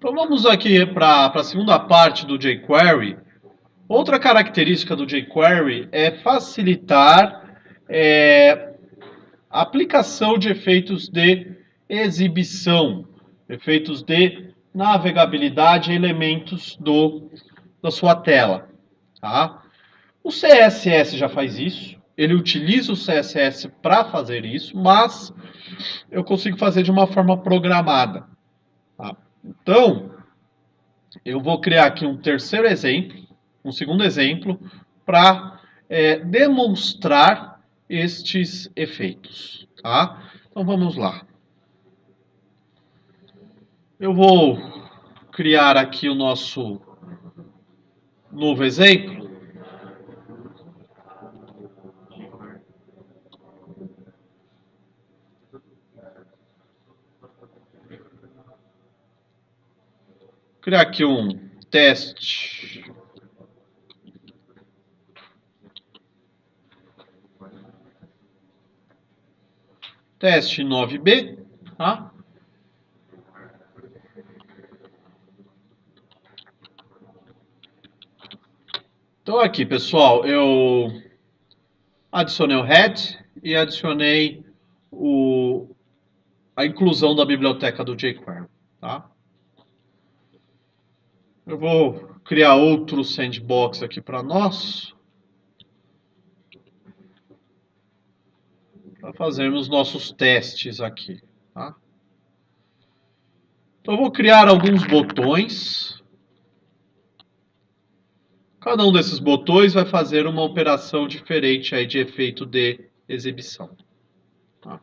Então vamos aqui para a segunda parte do jQuery. Outra característica do jQuery é facilitar a aplicação de efeitos de exibição, efeitos de navegabilidade, elementos da sua tela. Tá? O CSS já faz isso, ele utiliza o CSS para fazer isso, mas eu consigo fazer de uma forma programada. Tá? Então, eu vou criar aqui um terceiro exemplo, um segundo exemplo, para demonstrar estes efeitos. Tá? Então vamos lá. Eu vou criar aqui o nosso novo exemplo. Criar aqui um teste. Teste 9B, tá? Então aqui, pessoal, eu adicionei o head e adicionei a inclusão da biblioteca do jQuery, tá? Eu vou criar outro sandbox aqui para nós, para fazermos nossos testes aqui, tá? Então eu vou criar alguns botões. Cada um desses botões vai fazer uma operação diferente aí de efeito de exibição. Tá?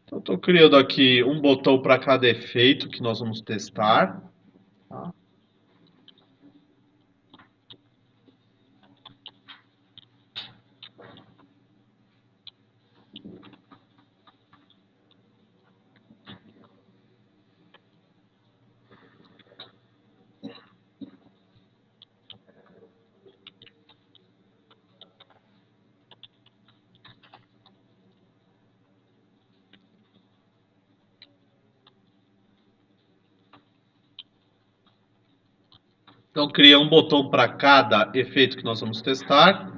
Então, estou criando aqui um botão para cada efeito que nós vamos testar. Tá? Então, criei um botão para cada efeito que nós vamos testar.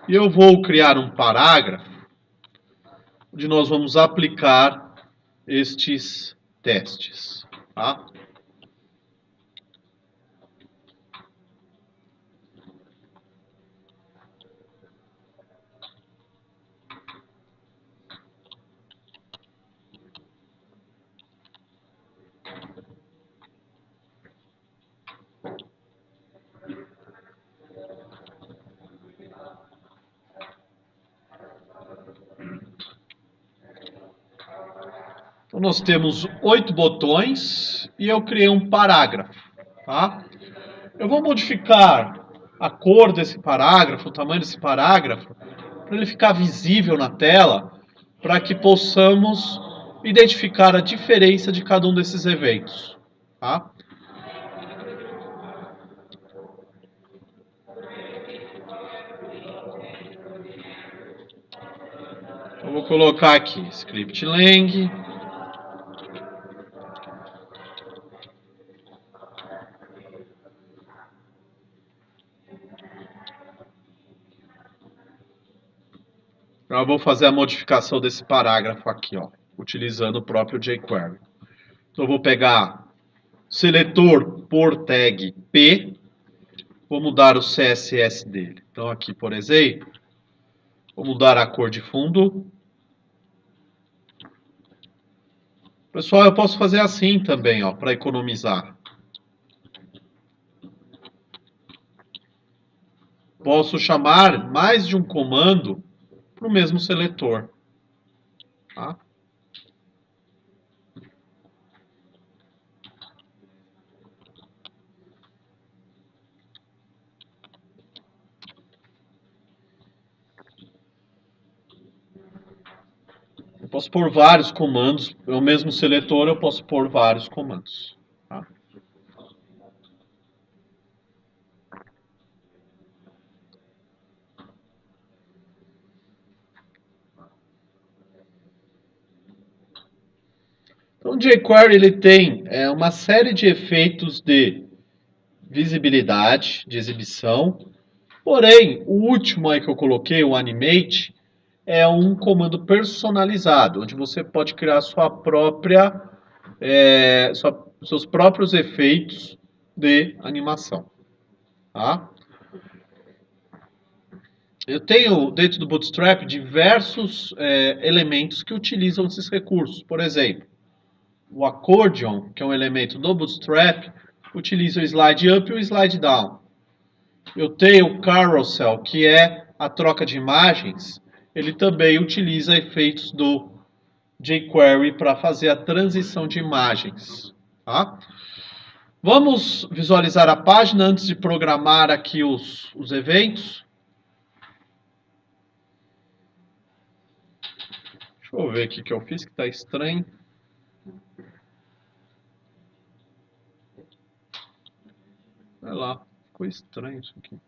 E eu vou criar um parágrafo onde nós vamos aplicar estes testes. Tá? Então, nós temos 8 botões e eu criei um parágrafo. Tá? Eu vou modificar a cor desse parágrafo, o tamanho desse parágrafo, para ele ficar visível na tela, para que possamos identificar a diferença de cada um desses eventos. Tá? Eu vou colocar aqui script lang. Eu vou fazer a modificação desse parágrafo aqui, ó, utilizando o próprio jQuery. Então eu vou pegar seletor por tag P, vou mudar o CSS dele. Então aqui, por exemplo, vou mudar a cor de fundo Pessoal, eu posso fazer assim também, ó, para economizar. Posso chamar mais de um comando para o mesmo seletor. Tá? Eu posso pôr vários comandos, o mesmo seletor eu posso pôr vários comandos. Tá? Então, o jQuery ele tem uma série de efeitos de visibilidade, de exibição. Porém, o último aí que eu coloquei, o animate, é um comando personalizado, onde você pode criar sua própria, seus próprios efeitos de animação. Tá? Eu tenho dentro do Bootstrap diversos elementos que utilizam esses recursos. Por exemplo, o accordion, que é um elemento do Bootstrap, utiliza o slide up e o slide down. Eu tenho o carousel, que é a troca de imagens. Ele também utiliza efeitos do jQuery para fazer a transição de imagens. Tá? Vamos visualizar a página antes de programar aqui os eventos. Deixa eu ver aqui o que eu fiz que está estranho. Olha lá, ficou estranho isso aqui.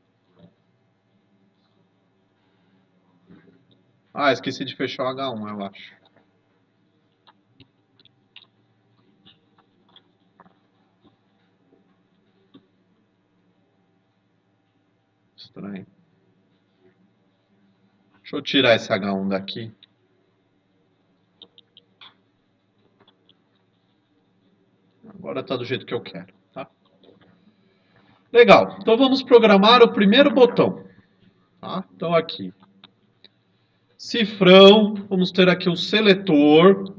Ah, esqueci de fechar o H1, eu acho. Estranho. Deixa eu tirar esse H1 daqui. Agora está do jeito que eu quero. Tá? Legal. Então vamos programar o primeiro botão. Tá? Então aqui. Cifrão. Vamos ter aqui o seletor.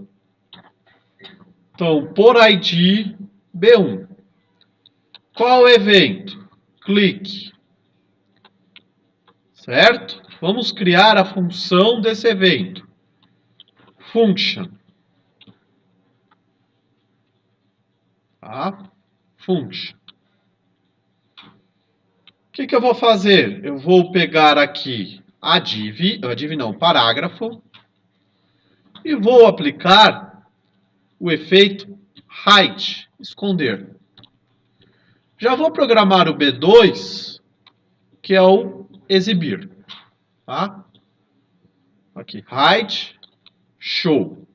Então, por ID B1. Qual o evento? Clique. Certo? Vamos criar a função desse evento. Function. Tá? Function. O que eu vou fazer? Eu vou pegar aqui a div não, parágrafo, e vou aplicar o efeito hide, esconder. Já vou programar o B2, que é o exibir. Tá? Aqui, hide, show.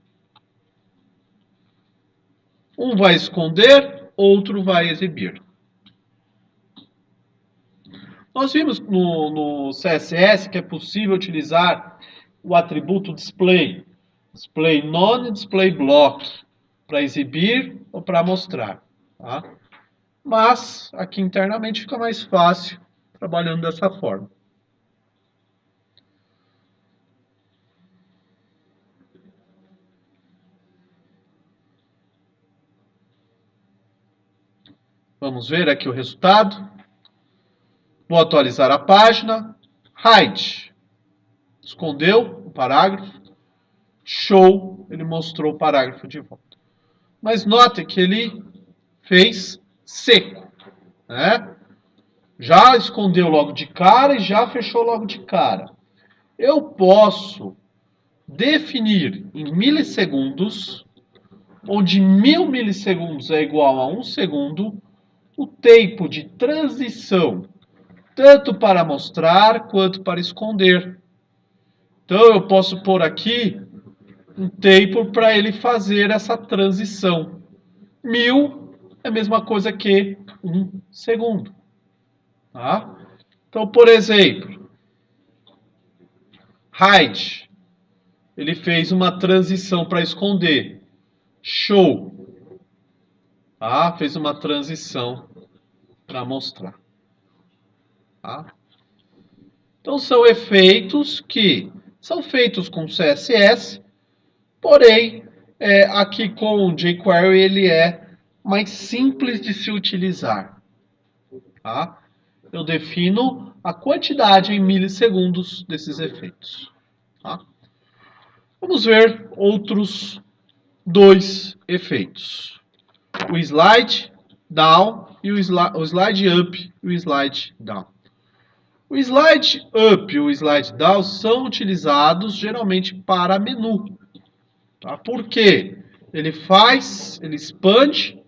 Um vai esconder, outro vai exibir. Nós vimos no CSS que é possível utilizar o atributo display. Display none e display block. Para exibir ou para mostrar. Tá? Mas aqui internamente fica mais fácil trabalhando dessa forma. Vamos ver aqui o resultado. Vou atualizar a página. Hide. Escondeu o parágrafo. Show. Ele mostrou o parágrafo de volta. Mas note que ele fez seco. Né? Já escondeu logo de cara e já fechou logo de cara. Eu posso definir em milissegundos, onde 1000 milissegundos é igual a 1 segundo, o tempo de transição, tanto para mostrar quanto para esconder. Então, eu posso pôr aqui um tempo para ele fazer essa transição. 1000 é a mesma coisa que 1 segundo. Tá? Então, por exemplo, hide, ele fez uma transição para esconder. Show, tá? Fez uma transição para mostrar. Tá? Então, são efeitos que são feitos com CSS, porém, aqui com o jQuery ele é mais simples de se utilizar. Tá? Eu defino a quantidade em milissegundos desses efeitos. Tá? Vamos ver outros dois efeitos. O slide down e o slide up e o slide down. O slide up e o slide down são utilizados geralmente para menu. Tá? Por quê? Ele expande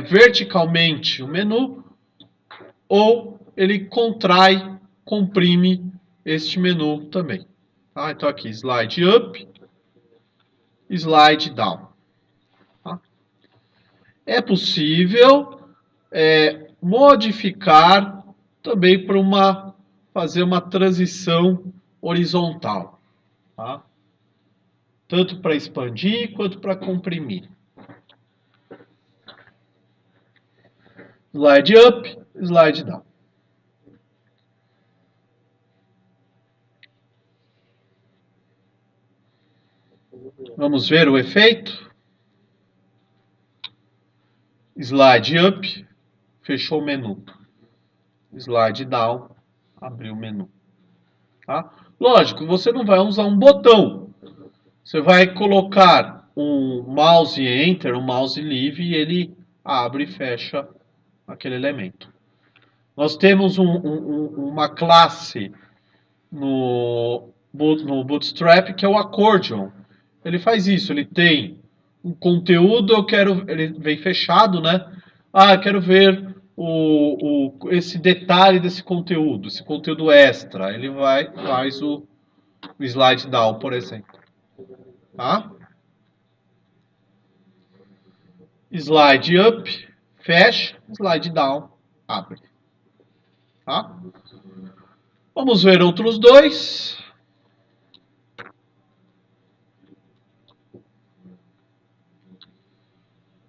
verticalmente o menu ou ele comprime este menu também. Tá? Então aqui, slide up, slide down. Tá? É possível modificar também para fazer uma transição horizontal. Tá? Tanto para expandir quanto para comprimir. Slide up, slide down. Vamos ver o efeito. Slide up, fechou o menu. Slide down, abriu o menu. Tá? Lógico, você não vai usar um botão. Você vai colocar um mouse enter, um mouse leave e ele abre e fecha aquele elemento. Nós temos uma classe no Bootstrap que é o accordion. Ele faz isso, ele tem um conteúdo, ele vem fechado, né? Eu quero ver esse detalhe desse conteúdo, esse conteúdo extra. Ele faz o slide down, por exemplo. Tá? Slide up, fecha, slide down, abre. Tá? Vamos ver outros dois.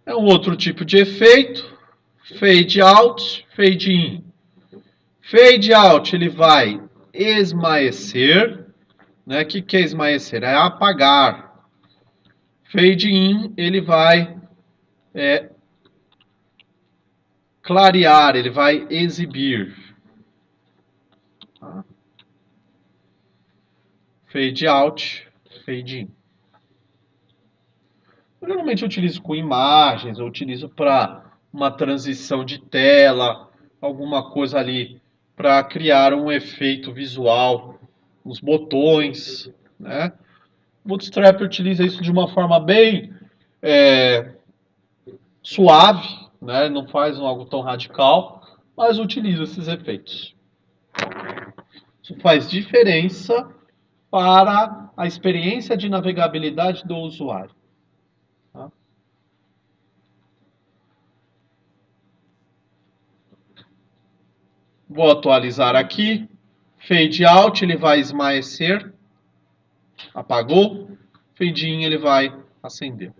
É um outro tipo de efeito. Fade out, fade in. Fade out, ele vai esmaecer. Né? O que é esmaecer? É apagar. Fade in, ele vai clarear, ele vai exibir. Tá? Fade out, fade in. Eu geralmente utilizo com imagens, eu utilizo para uma transição de tela, alguma coisa ali para criar um efeito visual, os botões, né? O Bootstrap utiliza isso de uma forma bem suave, né? Não faz algo tão radical, mas utiliza esses efeitos. Isso faz diferença para a experiência de navegabilidade do usuário. Tá? Vou atualizar aqui. Fade out, ele vai esmaecer. Apagou. Fade in, ele vai acender.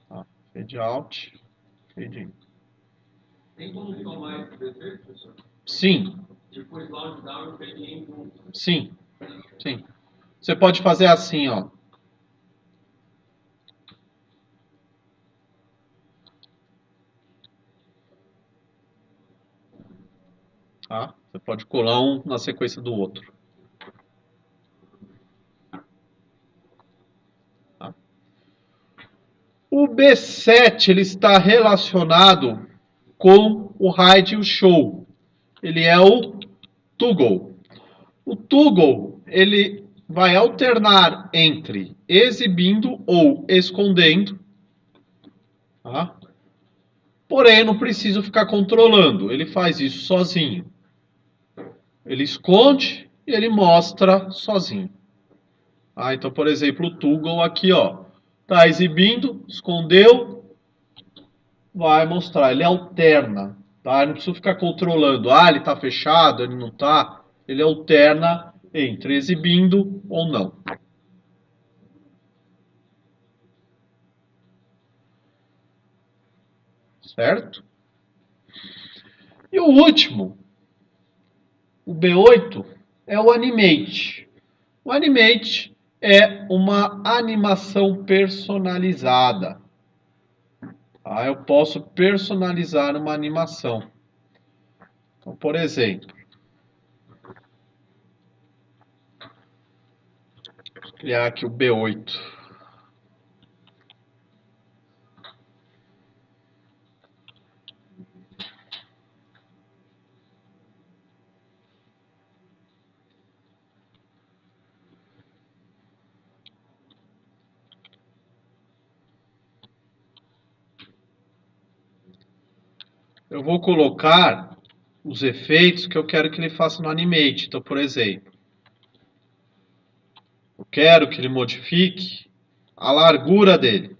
Tá? Fade out, fade in. Tem como somar esses efeitos, professor? Sim. Tipo slide down e fade in junto. Sim. Sim. Você pode fazer assim, ó. Tá? Você pode colar um na sequência do outro. Tá? O B7 ele está relacionado com o hide e o show. Ele é o toggle. O toggle ele vai alternar entre exibindo ou escondendo. Tá? Porém, eu não preciso ficar controlando. Ele faz isso sozinho. Ele esconde e ele mostra sozinho. Então, por exemplo, o toggle aqui, ó, tá exibindo, escondeu, vai mostrar. Ele alterna, tá? Eu não preciso ficar controlando. Ele tá fechado, ele não tá. Ele alterna entre exibindo ou não. Certo? E o último, o B8, é o animate. O animate é uma animação personalizada. Tá? Eu posso personalizar uma animação. Então, por exemplo, vou criar aqui o B8. Eu vou colocar os efeitos que eu quero que ele faça no Animate. Então, por exemplo, eu quero que ele modifique a largura dele.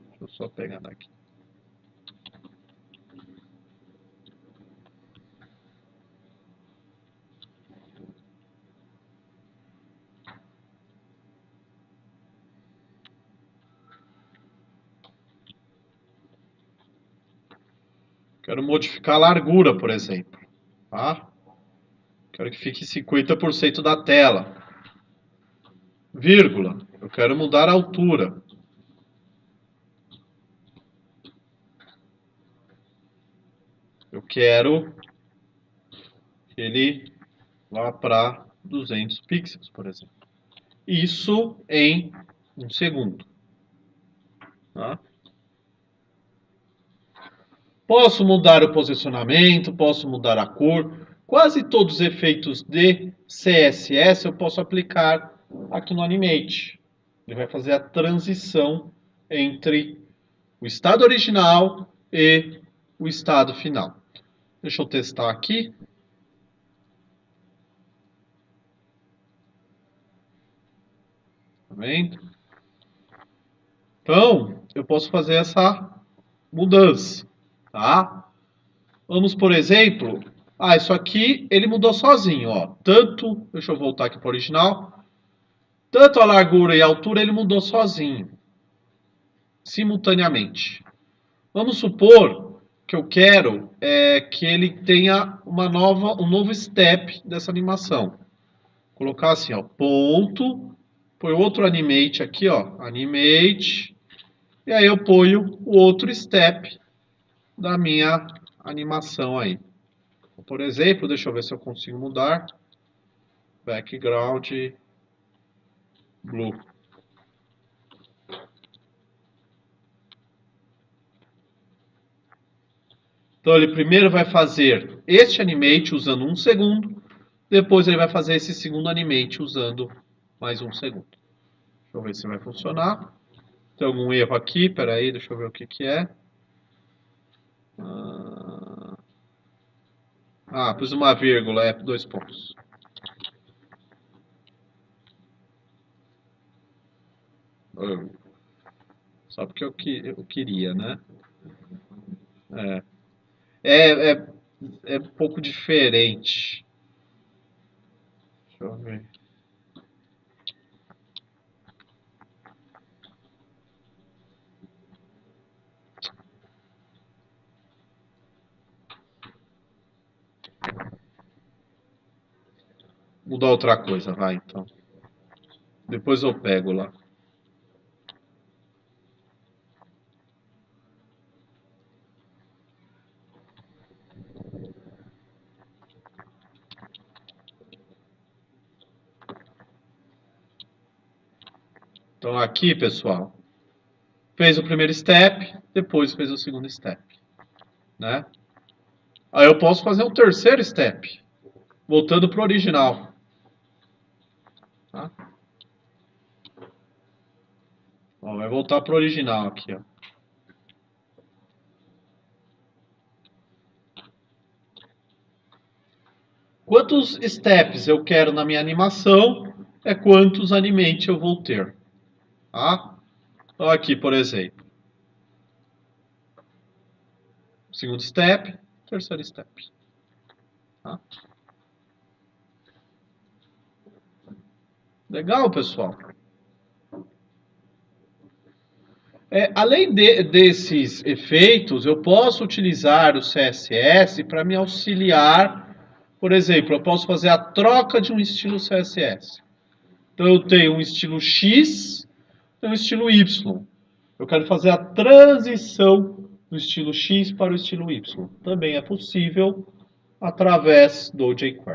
Deixa eu só pegar aqui. Quero modificar a largura, por exemplo. Tá? Quero que fique 50% da tela. Vírgula. Eu quero mudar a altura. Eu quero que ele vá para 200 pixels, por exemplo. Isso em 1 segundo. Tá? Posso mudar o posicionamento, posso mudar a cor. Quase todos os efeitos de CSS eu posso aplicar aqui no Animate. Ele vai fazer a transição entre o estado original e o estado final. Deixa eu testar aqui. Tá vendo? Então, eu posso fazer essa mudança, tá? Vamos, por exemplo, isso aqui ele mudou sozinho, ó. Tanto, deixa eu voltar aqui para o original. Tanto a largura e a altura ele mudou sozinho, simultaneamente. Vamos supor que eu quero que ele tenha um novo step dessa animação. Vou colocar assim, ó, ponto, põe outro animate aqui, ó, animate, e aí eu ponho o outro step da minha animação aí. Por exemplo, deixa eu ver se eu consigo mudar. Background blue. Então ele primeiro vai fazer este animate usando 1 segundo. Depois ele vai fazer esse segundo animate usando mais 1 segundo. Deixa eu ver se vai funcionar. Tem algum erro aqui? Espera aí, deixa eu ver o que que é. Pus uma vírgula, 2 pontos. Só porque eu queria, né? É, é, é um pouco diferente. Deixa eu ver. Mudar outra coisa, vai então. Depois eu pego lá. Então aqui, pessoal, fez o primeiro step, depois fez o segundo step, né? Aí eu posso fazer um terceiro step, voltando para o original. Tá? Ó, vai voltar para o original aqui, ó. Quantos steps eu quero na minha animação é quantos animate eu vou ter. Tá? Então aqui, por exemplo, segundo step, terceiro step. Tá? Legal, pessoal? Além desses efeitos, eu posso utilizar o CSS para me auxiliar. Por exemplo, eu posso fazer a troca de um estilo CSS. Então, eu tenho um estilo X e um estilo Y. Eu quero fazer a transição do estilo X para o estilo Y. Também é possível através do jQuery.